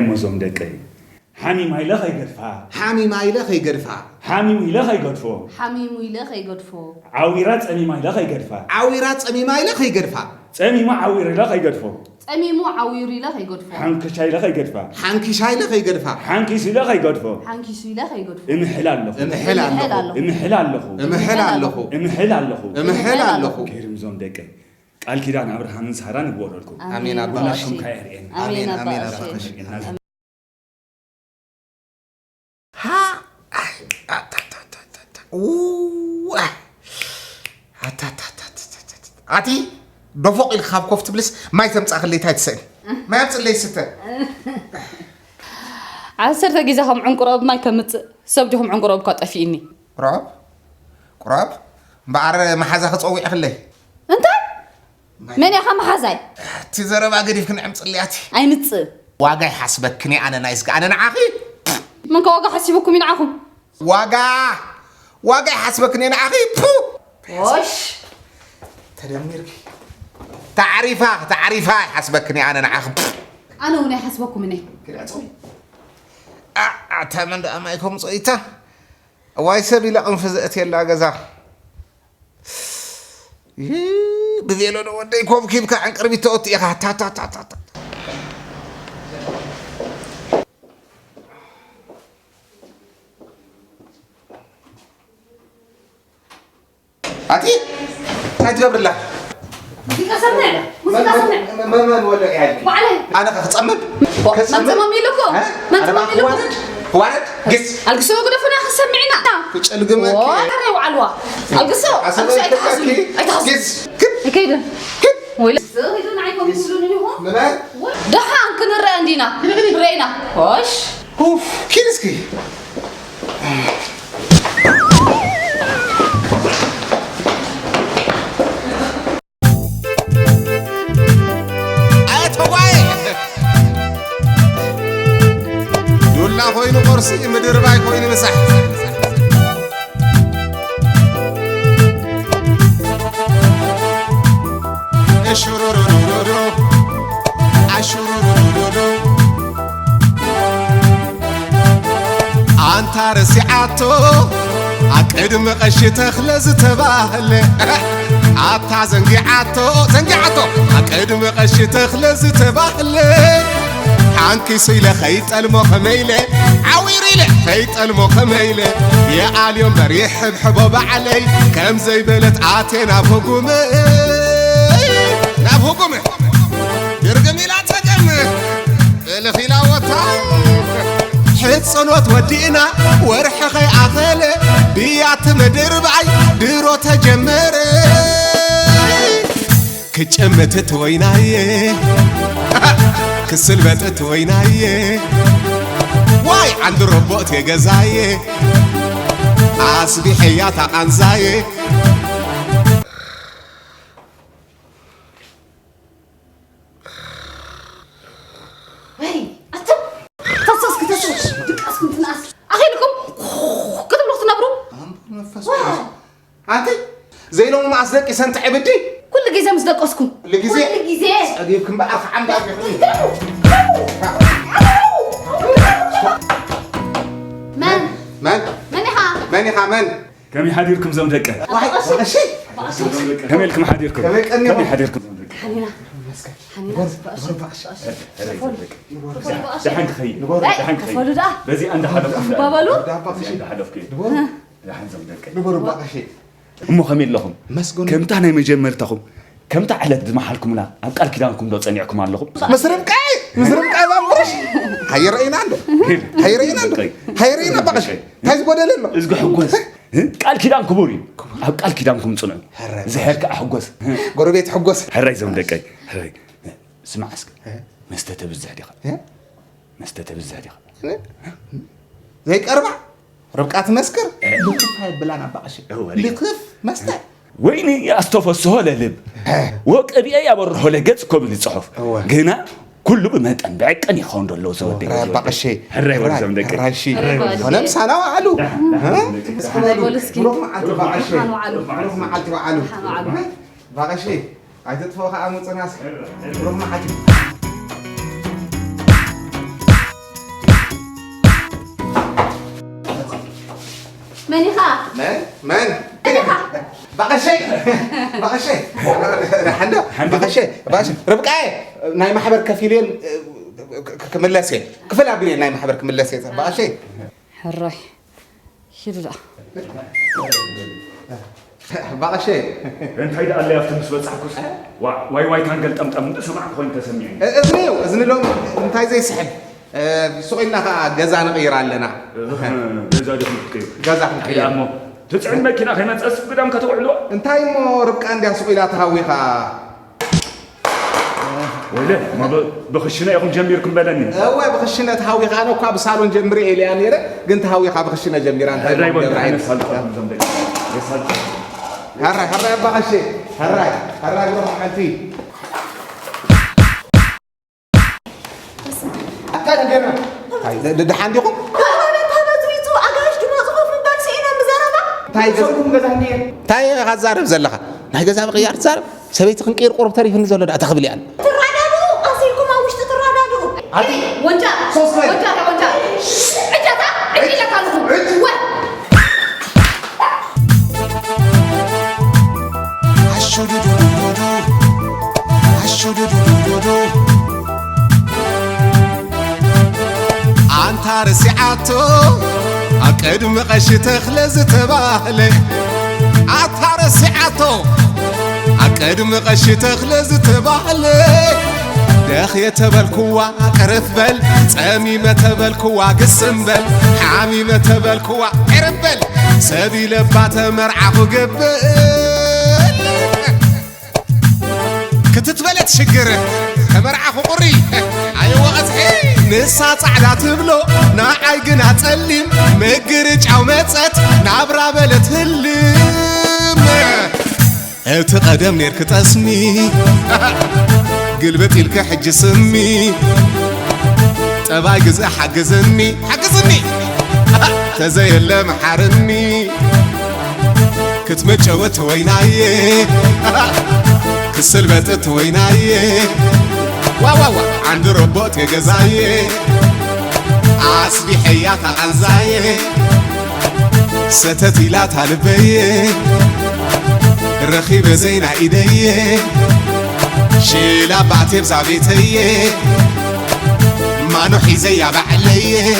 مزوم دقي حامي ما إله يقدفها حامي ما إله يقدفها حامي إله يقدفو حامي إله يقدفو عويرات أمي ما إله يقدفها عويرات أمي ما إله يقدفها أمي ما عوير إله يقدفو أمي مو عوير إله يقدفو حنك شاي إله يقدفها حنكي شاي إله يقدفها حنكي سي إله يقدفو حنكي سي إله يقدفو امحلال له امحلال له امحلال له امحلال له امحلال له امحلال له كيرم زوم دقي قال كيدان أبراهام سهران يقول لكم آمين أبا لكم خير آمين آمين أبا ها عتي بفوق الخاب كفت بلس ما يتمسح اللي تايتسن ما يبص اللي ستة عسرت جيزهم عن قراب ما يكمت سبجهم عن قراب كات أفيني قراب بعر محازة خصوي أخلي أنت من يا خام حزاي تزرب أقدر يمكن عم تصلياتي أي نتص واقع حسبك كني أنا نايس أنا نعاقي من كواقع حسيبكم من عاهم واقع حسبك كني نعاقي وش تدمرك تعريفها حسبك كني أنا نعاقي أنا وني حسبكم مني كده أتوي أتمنى أما يكون صيته واي سبي لقم فزقت يلا جزا بذيلو نو ودي كوب كيف كان قربي توت يا تا أتي تجبر الله موسيقى سمع ما ولا يعني وعلي أنا كتصمم ما تمامي لكم ما تمامي لكم وارد قس القصو قدفنا سمعنا كل جمعة واري وعلوا القصو قس كده ولا سهلون عليكم يسلون اليوم ما دحان كنا عندنا رينا وش اوف كينسكي يلا خوينو قرصي مدير باي خوينو مسح اشورورورورو اشورورورورو انت رسعتو اقدم قش تخلز تباهل عطا زنقعتو اقدم قش تخلز تباهل حنكي سيله خيط المخميله عويريله خيط المخميله يا اليوم بريح بحبوب علي كم زي بلت عاتنا فوقوم نافوقوم يرقمي لا تقم الخلاوة حيت صنوت ودينا ورح خي عقله بيات مدر بعي ديرو تجمر كجمتت وينايه كسلبتت وينايه واي عند ربوت يا جزايه عصبي حياتها انزايه زي لو ما أصدق سنت عبدي كل جيزة مصدق أسكن كل جيزة أجيبكم بقى في عم من كم يحديركم زوم دقة واحد شيء كم لكم حديركم كم يحديركم حنينة دحين خي دحين خي بزي عند حدف بابلو عند حدف كي دحين زوم دقة نبرو بقى شيء أمو خميل لهم مسكون كم تعني مجمر تخم كم تعلت دمحلكم لا أبقى كدانكم لو تصنعكم علىهم مسرم كاي بامرش هاي رأينا عنده هاي رأينا بقى شيء هاي بدل له إزق حجوز قال كدان كبوري قال كدانكم صنع زهرك أحجوز قربيت حجوز هراي زوم دقي هراي اسمع اسك مستتب الزهدي مستتب الزهدي زيك أربع ربقات مسكر لطف هاي بلانا بقى شيء لطف مستر ويني يا استوفسه للب وقبي يا بره لجت كوبل الصحف هنا كله بمتن بعقن يخون دلو زودي بقى شيء هراي ورزم دك هراي شيء انا مسانا وعلو ها روح مع بقى شيء روح مع وعلو بقى شيء عايز تفوق امصناس روح مع منيخا من بقى شيء بقى شيء ربقاي ناي محبر كفيلين كملاسين كفل أبني ناي محبر كملاسين بقى شيء حراي يلا بقى شيء انت هيدا قال لي افتح مسبت صحكوس واي كان قلت امطم سمع خوين تسمعني اذن لهم انت زي سحب سوينا جزا نغير لنا جزا دخل جزا يا امو تسعن ماكينه خينا تاسف قدام كتوعلو انتي مو ربك عندي سويلا تهويخا ولا ما بخشنا يكون جميركم بدني هو بخشنا تهويخا انا كاب صالون جمري الي اني قنت هويخا بخشنا جمير انت هاي راي زمدك هراي بخشي هراي روح حنتي أكاد جنا هاي ده حنديكم تاي غزارب زلخه ناي غزا بقيار زارب سبيت خنقير قرب تاريخ نزل دا تخبل يعني ترادادو اسيكم اوشت ترادادو عادي وانجا وانجا اجاتا اجي لك قالوا انت رسعتو أقدم قش تخلز تباهلي عطار سعتو أقدم قش تخلز تباهلي داخي تبالكوا قرف بل سامي ما تبالكوا قسم بل حامي ما تبالكوا قرف بل سبي لبات مرعخو قبل كتتبلت شقر مرعخو قري أيوة غزحي نسا صعدا تبلو ناعي قنا تسلم مقرج او متسات نابرا بلت هلم اتقدم نيرك تسمي قلبتي لك حج سمي تباي قزا حقزني تزين لمحارني كتمجوت ويناي كسلبت ويناي واو عند ربوت يا جزاي عصبي حياتها عنزاي ستتي لا تلبي الرخيبة زينة ايدي شيلا بعتي بزعبيتي ما نحي زي بعلي